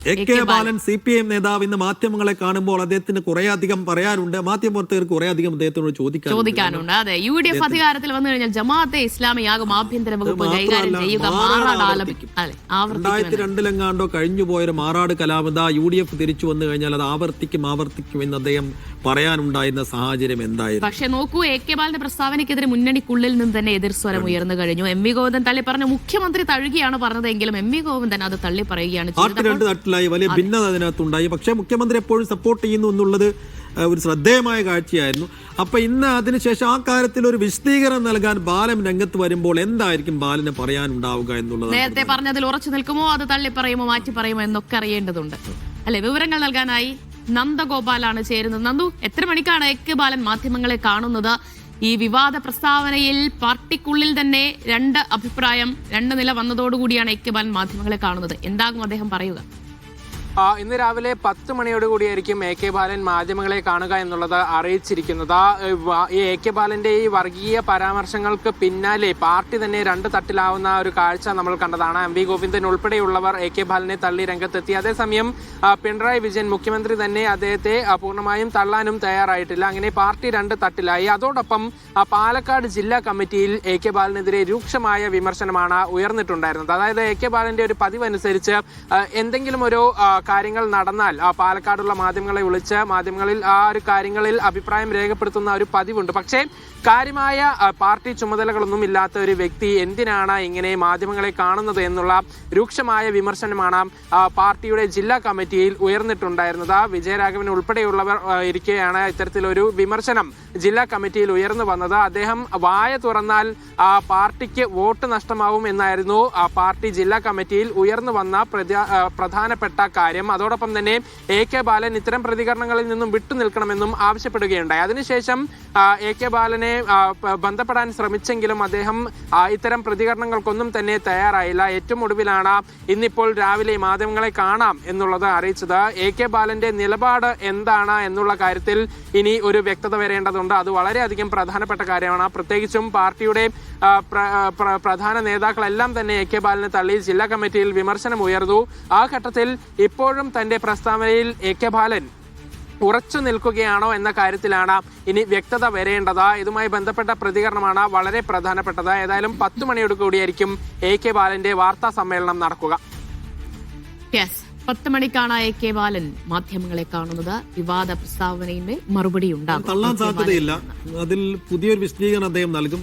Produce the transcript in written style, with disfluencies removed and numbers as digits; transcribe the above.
AK. ബാലൻ CPM നേതാവ് ഇന്ന് മാധ്യമങ്ങളെ കാണുമ്പോൾ അദ്ദേഹത്തിന് കുറെ അധികം പറയാനുണ്ട്. മാധ്യമപ്രവർത്തകർക്ക് കുറെ അധികം അദ്ദേഹത്തോട് ചോദിക്കാനുണ്ട്. അതെ, UDF അധികാരത്തിൽ വന്നു കഴിഞ്ഞാൽ ജമാഅത്തെ ഇസ്ലാമിയാകും ആഭ്യന്തര വകുപ്പ് കൈകാര്യം ചെയ്യുക. 2002 കഴിഞ്ഞു പോയൊരു മാറാട് കലാപത UDF തിരിച്ചു വന്നു കഴിഞ്ഞാൽ അത് ആവർത്തിക്കും എന്ന് അദ്ദേഹം പറയാനുണ്ടായിരുന്ന സാഹചര്യം എന്തായിരുന്നു? പക്ഷെ നോക്കൂ, എ.കെ. ബാലന്റെ പ്രസ്താവനയ്ക്കെതിരെ മുന്നണിക്കുള്ളിൽ നിന്ന് തന്നെ എതിർസ്വരം ഉയർന്നു കഴിഞ്ഞു. എം വി ഗോവിന്ദൻ തള്ളി പറഞ്ഞു. മുഖ്യമന്ത്രി തഴുകിയാണ് പറഞ്ഞതെങ്കിലും എം വി ഗോവിന്ദൻ അത് തള്ളി പറയുകയാണ് ചെയ്തത്. വലിയ ഭിന്നത അതിനകത്തുണ്ടായി. പക്ഷേ മുഖ്യമന്ത്രി എപ്പോഴും സപ്പോർട്ട് ചെയ്യുന്നു എന്നുള്ളത് ഒരു ശ്രദ്ധേയമായ കാഴ്ചയായിരുന്നു. അപ്പൊ ഇന്ന് അതിനുശേഷം ആ കാര്യത്തിൽ ഒരു വിശദീകരണം നൽകാൻ ബാലൻ രംഗത്ത് വരുമ്പോൾ എന്തായിരിക്കും ബാലന് പറയാനുണ്ടാവുക എന്നുള്ളത് നേരത്തെ പറഞ്ഞതിൽ ഉറച്ചു നിൽക്കുമോ, അത് തള്ളി പറയുമോ, മാറ്റി പറയുമോ എന്നൊക്കെ അറിയേണ്ടതുണ്ട് അല്ലെ. വിവരങ്ങൾ നൽകാനായി നന്ദഗോപാലാണ് ചേരുന്നത്. നന്ദു, എത്ര മണിക്കാണ് എ.കെ. ബാലൻ മാധ്യമങ്ങളെ കാണുന്നത്? ഈ വിവാദ പ്രസ്താവനയിൽ പാർട്ടിക്കുള്ളിൽ തന്നെ രണ്ട് നില വന്നതോടുകൂടിയാണ് എ.കെ. ബാലൻ മാധ്യമങ്ങളെ കാണുന്നത്. എന്താകും അദ്ദേഹം പറയുക? ഇന്ന് രാവിലെ 10 മണിയോടുകൂടിയായിരിക്കും എ.കെ. ബാലൻ മാധ്യമങ്ങളെ കാണുക എന്നുള്ളത് അറിയിച്ചിരിക്കുന്നത്. ഈ എ.കെ. ബാലന്റെ ഈ വർഗീയ പരാമർശങ്ങൾക്ക് പിന്നാലെ പാർട്ടി തന്നെ രണ്ട് തട്ടിലാവുന്ന ഒരു കാഴ്ച നമ്മൾ കണ്ടതാണ്. എം വി ഗോവിന്ദൻ ഉൾപ്പെടെയുള്ളവർ എ.കെ. ബാലനെ തള്ളി രംഗത്തെത്തി. അതേസമയം പിണറായി വിജയൻ മുഖ്യമന്ത്രി തന്നെ അദ്ദേഹത്തെ പൂർണ്ണമായും തള്ളാനും തയ്യാറായിട്ടില്ല. അങ്ങനെ പാർട്ടി രണ്ട് തട്ടിലായി. അതോടൊപ്പം പാലക്കാട് ജില്ലാ കമ്മിറ്റിയിൽ എ.കെ. ബാലനെതിരെ രൂക്ഷമായ വിമർശനമാണ് ഉയർന്നിട്ടുണ്ടായിരുന്നത്. അതായത് എ.കെ. ബാലന്റെ ഒരു പതിവ് അനുസരിച്ച് എന്തെങ്കിലും ഒരു കാര്യങ്ങൾ നടന്നാൽ പാലക്കാടുള്ള മാധ്യമങ്ങളെ വിളിച്ച് മാധ്യമങ്ങളിൽ ആ ഒരു കാര്യങ്ങളിൽ അഭിപ്രായം രേഖപ്പെടുത്തുന്ന ഒരു പതിവുണ്ട്. പക്ഷേ കാര്യമായ പാർട്ടി ചുമതലകളൊന്നും ഇല്ലാത്ത ഒരു വ്യക്തി എന്തിനാണ് ഇങ്ങനെ മാധ്യമങ്ങളെ കാണുന്നത് എന്നുള്ള രൂക്ഷമായ വിമർശനമാണ് പാർട്ടിയുടെ ജില്ലാ കമ്മിറ്റിയിൽ ഉയർന്നിട്ടുണ്ടായിരുന്നത്. വിജയരാഘവൻ ഉൾപ്പെടെയുള്ളവർ ഇരിക്കെയാണ് ഇത്തരത്തിലൊരു വിമർശനം ജില്ലാ കമ്മിറ്റിയിൽ ഉയർന്നു വന്നത്. അദ്ദേഹം വായ തുറന്നാൽ പാർട്ടിക്ക് വോട്ട് നഷ്ടമാവും എന്നായിരുന്നു പാർട്ടി ജില്ലാ കമ്മിറ്റിയിൽ ഉയർന്നു വന്ന പ്രധാനപ്പെട്ട കാര്യം. അതോടൊപ്പം തന്നെ എ.കെ. ബാലൻ ഇത്തരം പ്രതികരണങ്ങളിൽ നിന്നും വിട്ടുനിൽക്കണമെന്നും ആവശ്യപ്പെടുകയുണ്ടായി. അതിനുശേഷം എ.കെ. ബാലനെ ബന്ധപ്പെടാൻ ശ്രമിച്ചെങ്കിലും അദ്ദേഹം ഇത്തരം പ്രതികരണങ്ങൾക്കൊന്നും തന്നെ തയ്യാറായില്ല. ഏറ്റവും ഒടുവിലാണ് ഇന്നിപ്പോൾ രാവിലെ മാധ്യമങ്ങളെ കാണാം എന്നുള്ളത് അറിയിച്ചത്. എ.കെ. ബാലന്റെ നിലപാട് എന്താണ് എന്നുള്ള കാര്യത്തിൽ ഇനി ഒരു വ്യക്തത വരേണ്ടതുണ്ട്. അത് വളരെയധികം പ്രധാനപ്പെട്ട കാര്യമാണ്. പ്രത്യേകിച്ചും പാർട്ടിയുടെ പ്രധാന നേതാക്കളെല്ലാം തന്നെ എ.കെ. ബാലനെ തള്ളി ജില്ലാ കമ്മിറ്റിയിൽ വിമർശനം ഉയർന്നു. ആ ഘട്ടത്തിൽ ഇപ്പോഴും തന്റെ പ്രസ്താവനയിൽ എ.കെ. ബാലൻ ഉറച്ചു നിൽക്കുകയാണോ എന്ന കാര്യത്തിലാണ് ഇനി വ്യക്തത വരേണ്ടത്. ഇതുമായി ബന്ധപ്പെട്ട പ്രതികരണമാണ് വളരെ പ്രധാനപ്പെട്ടത്. ഏതായാലും 10 മണിയോട് കൂടിയായിരിക്കും എ.കെ. ബാലന്റെ വാർത്താ സമ്മേളനം നടക്കുക. 10 മണിക്കാണ് എ.കെ. ബാലൻ മാധ്യമങ്ങളെ കാണുന്നത്. വിവാദ പ്രസ്താവനയിൽ മറുപടി ഉണ്ടാകും. തള്ളാൻ സാധ്യതയില്ല. അതിൽ പുതിയൊരു വിശദീകരണം അദ്ദേഹം നൽകും.